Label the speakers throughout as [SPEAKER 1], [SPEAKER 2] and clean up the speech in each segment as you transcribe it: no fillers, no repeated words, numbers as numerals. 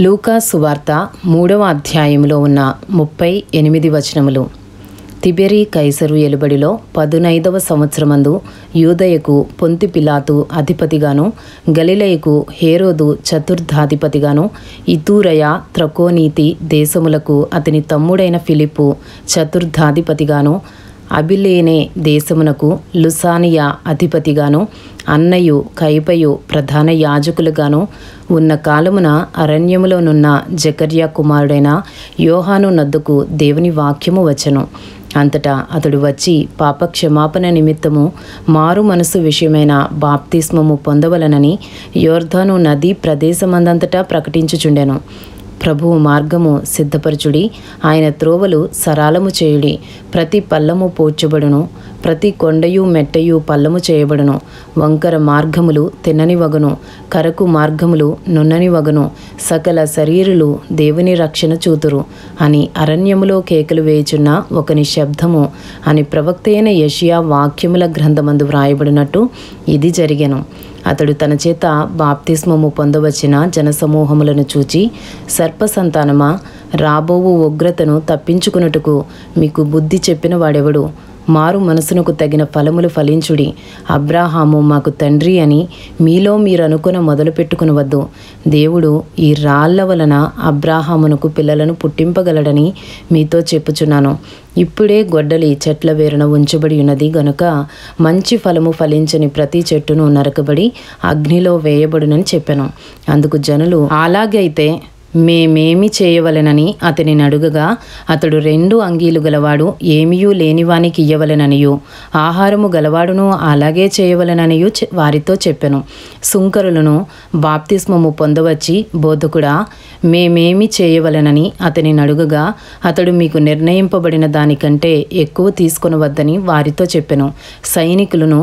[SPEAKER 1] లూకా సువార్త 3వ అధ్యాయంలో ఉన్న 38 వచనములు. తిబెరీ కైసరు ఎలుబడిలో 15వ సంవత్సరమందు యూదయకు పొంతి పిలాతు అధిపతిగాను, గలిలయకు హేరోదు చతుర్థాధిపతిగాను, ఇతూరయ త్రకోనీతి దేశములకు అతని తమ్ముడైన ఫిలిప్పు చతుర్థాధిపతిగాను, అబిలేనే దేశమునకు లుసానియా అధిపతిగాను, అన్నయు కైపయు ప్రధాన యాజకులుగాను ఉన్న కాలమున అరణ్యములోనున్న జకర్యా కుమారుడైన యోహాను నొద్దకు దేవుని వాక్యము వచ్చెను. అంతటా అతడు వచ్చి పాపక్షమాపణ నిమిత్తము మారు మనసు విషయమైన బాప్తిస్మము పొందవలనని యోర్దాను నదీ ప్రదేశమందంతటా ప్రకటించుచుండెను. ప్రభువు మార్గము సిద్ధపరచుడి, ఆయన త్రోవలు సరాలము చేయుడి. ప్రతి పల్లము పోడ్చబడును, ప్రతి కొండయు మెట్టయు పల్లము చేయబడును. వంకర మార్గములు తిన్నని వగును, కరకు మార్గములు నున్నని వగును. సకల శరీరులు దేవుని రక్షణ చూతురు అని అరణ్యములో కేకలు వేయుచున్న ఒకని శబ్దము అని ప్రవక్త అయిన యెషయా వాక్యముల గ్రంథమందు వ్రాయబడినట్టు ఇది జరిగెను. అతడు తన చేత బాప్తిస్మము పొందవచ్చిన జనసమూహములను చూచి, సర్పసంతానమా, రాబోవు ఉగ్రతను తప్పించుకున్నట్టుకు మీకు బుద్ధి చెప్పిన వాడెవడు? మారు మనసునకు తగిన ఫలములు ఫలించుడి. అబ్రాహాము మాకు తండ్రి అని మీలో మీరు అనుకున మొదలుపెట్టుకునవద్దు. దేవుడు ఈ రాళ్ల వలన అబ్రాహామునకు పిల్లలను పుట్టింపగలడని మీతో చెప్పుచున్నాను. ఇప్పుడే గొడ్డలి చెట్ల వేరున ఉంచబడి ఉన్నది గనుక మంచి ఫలము ఫలించని ప్రతి చెట్టును నరకబడి అగ్నిలో వేయబడునని చెప్పాను. అందుకు జనులు, అలాగైతే మేమేమి చేయవలెనని అతనిని అడుగగా, అతడు 2 అంగీలు గలవాడు ఏమియూ లేనివానికి ఇయ్యవలెననియు, ఆహారము గలవాడును అలాగే చేయవలెననియు వారితో చెప్పెను. సుంకరులను బాప్తిస్మము పొందవచ్చి, బోధకుడా, మేమేమి చేయవలెనని అతనిని అడుగగా, అతడు మీకు నిర్ణయింపబడిన దానికంటే ఎక్కువ తీసుకొనవద్దని వారితో చెప్పెను. సైనికులను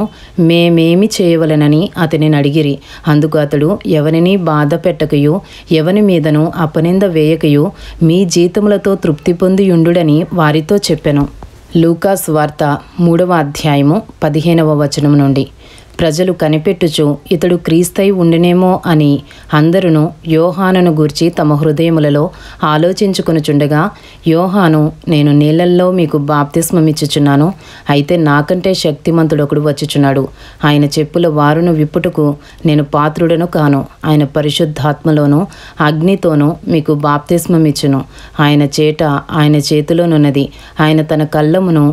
[SPEAKER 1] మేమేమి చేయవలెనని అతనిని అడిగిరి. అందుకు అతడు, ఎవరిని బాధ పెట్టకయు, ఎవని మీదను అపనింద వేయకయు మీ జీతములతో తృప్తి పొందియుండుడని వారితో చెప్పెను. లూకా సువార్త 3వ అధ్యాయము 15వ వచనం నుండి. ప్రజలు కనిపెట్టుచు ఇతడు క్రీస్తై ఉండినేమో అని అందరును యోహానును గూర్చి తమ హృదయములలో ఆలోచించుకొనుచుండగా, యోహాను, నేను నీళ్లల్లో మీకు బాప్తిస్మమిచ్చుచున్నాను, అయితే నాకంటే శక్తిమంతుడొకడు వచ్చుచున్నాడు. ఆయన చెప్పుల వారును విప్పుటకు నేను పాత్రుడను కాను. ఆయన పరిశుద్ధాత్మలోను అగ్నితోనూ మీకు బాప్తిస్మమిచ్చును. ఆయన చేట ఆయన చేతిలోనున్నది. ఆయన తన కళ్ళమును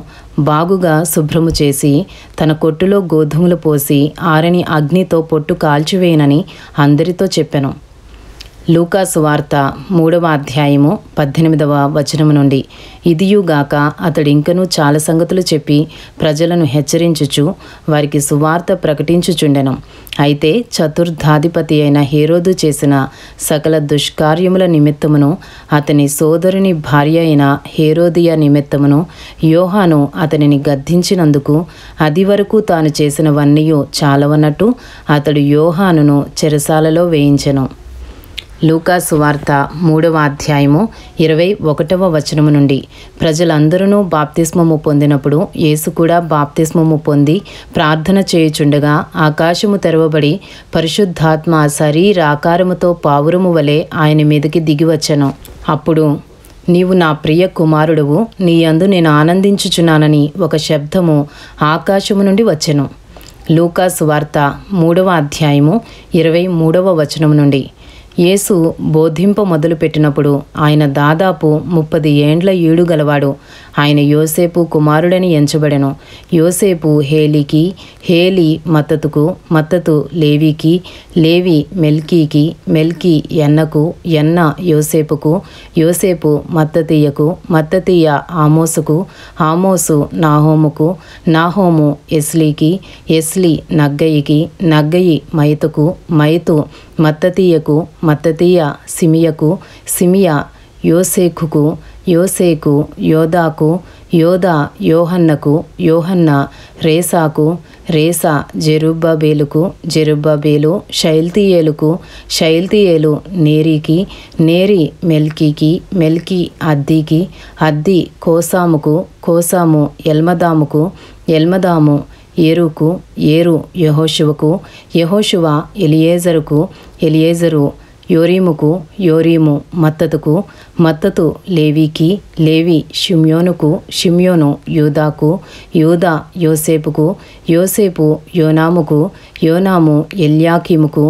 [SPEAKER 1] బాగుగా శుభ్రము చేసి తన కొట్టులో గోధుమలు పోసి ఆరని అగ్నితో పొట్టు కాల్చివేయనని అందరితో చెప్పెను. లూకా సువార్త 3వ అధ్యాయము 18వ వచనము నుండి. ఇదియుగాక అతడింకనూ చాలా సంగతులు చెప్పి ప్రజలను హెచ్చరించుచు వారికి సువార్త ప్రకటించుచుండెను. అయితే చతుర్థాధిపతి అయిన హేరోదు చేసిన సకల దుష్కార్యముల నిమిత్తమును, అతని సోదరుని భార్య అయిన హేరోదియ నిమిత్తమును యోహాను అతనిని గద్దించినందుకు అది వరకు తాను చేసినవన్నీ చాలవన్నట్టు అతడు యోహానును చెరసాలలో వేయించెను. లూకా సువార్త 3వ అధ్యాయము 21వ వచనము నుండి. ప్రజలందరూ బాప్తిస్మము పొందినప్పుడు యేసు కూడా బాప్తిస్మము పొంది ప్రార్థన చేయుచుండగా ఆకాశము తెరవబడి పరిశుద్ధాత్మ శరీరాకారముతో పావురము వలె ఆయన మీదకి దిగివచ్చెను. అప్పుడు, నీవు నా ప్రియ కుమారుడువు, నీ యందు నేను ఆనందించుచున్నానని ఒక శబ్దము ఆకాశము నుండి వచ్చెను. లూకా సువార్త 3వ అధ్యాయము 23వ వచనము నుండి. యేసు బోధింప మొదలుపెట్టినప్పుడు ఆయన దాదాపు 30 ఏండ్ల ఈడు గలవాడు. ఆయన యోసేపు కుమారుడని ఎంచబడెను. యోసేపు హేలీకి, హేలీ మత్తతుకు, మత్తతు లేవీకి, లేవి మెల్కీకి, మెల్కీ ఎన్నకు, ఎన్న యోసేపుకు, యోసేపు మత్తతీయకు, మత్తతీయ ఆమోసుకు, ఆమోసు నాహోముకు, నాహోము ఎస్లీకి, ఎస్లీ నగ్గయికి, నగ్గయి మైతుకు, మైతు మత్తతీయకు, మత్తతీయ సిమియకు, సిమియ యోసేకుకు, యోసేకు యోదాకు, యోదా యోహన్నకు, యోహన్న రేసాకు, రేసా జెరుబ్బాబేలుకు, జెరుబ్బాబేలు షయల్తీయేలుకు, షయల్తీయేలు నేరీకి, నేరి మెల్కీకి, మెల్కీ అద్దీకి, అద్దీ కోసాముకు, కోసాము ఎల్మదాముకు, ఎల్మదాము ఏరుకు, ఏరు యెహోషువకు, యెహోషువ ఎలియేజరుకు, ఎలియేజరు యోరీముకు, యోరీము మత్తతుకు, మత్తతు లేవీకి, లేవి షిమ్యోనుకు, షిమ్యోను యూదాకు, యూదా యోసేపుకు, యోసేపు యోనాముకు, యోనాము ఎల్యాకీముకు,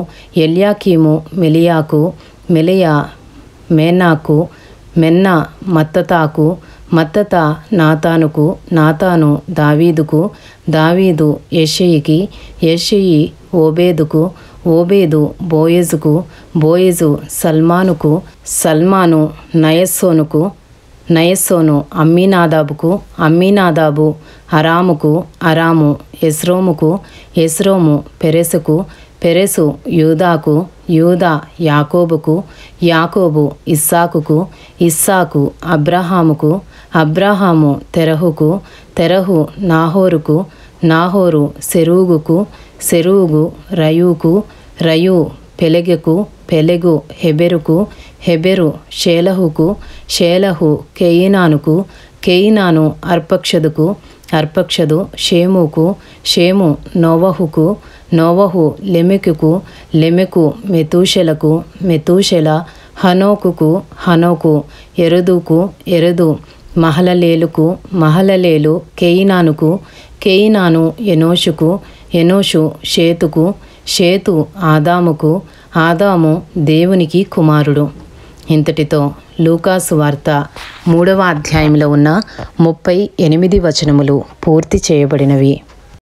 [SPEAKER 1] ఎల్యాకీము మెలియాకు, మెలియా మేనాకు, మెన్నా మత్తతాకు, మత్తత నాతానుకు, నాతాను దావీదుకు, దావీదు యెషయికి, యెషయి ఓబేదుకు, ఓబేదు బోయజుకు, బోయజు సల్మానుకు, సల్మాను నయస్సోనుకు, నయస్సోను అమ్మీనాదాబుకు, అమ్మీనాదాబు అరాముకు, అరాము ఎస్రోముకు, ఎస్రోము పెరెసుకు, పెరెసు యూదాకు, యూదా యాకోబుకు, యాకోబు ఇస్సాకుకు, ఇస్సాకు అబ్రహాముకు, అబ్రహాము తెరహుకు, తెరహు నాహోరుకు, నాహోరు సెరూగుకు, సెరూగు రయూకు, రయూ పెలెగకు, పెలెగు హెబెరుకు, హెబెరు షేలహుకు, షేలహు కేయినానుకు, కేయినాను అర్పక్షదుకు, అర్పక్షదు షేముకు, షేము నోవహుకు, నోవహు లెమెకుకు, లెమెకు మెతూషెలకు, మెతూషెల హనోకుకు, హనోకు ఎరుదుకు, ఎరుదు మహలలేలుకు, మహలలేలు కేయినానుకు, కేయినాను ఎనోషుకు, ఎనోషు షేతుకు, షేతు ఆదాముకు, ఆదాము దేవునికి కుమారుడు. ఇంతటితో లూకాసు వార్త 3వ అధ్యాయంలో ఉన్న 38 వచనములు పూర్తి చేయబడినవి.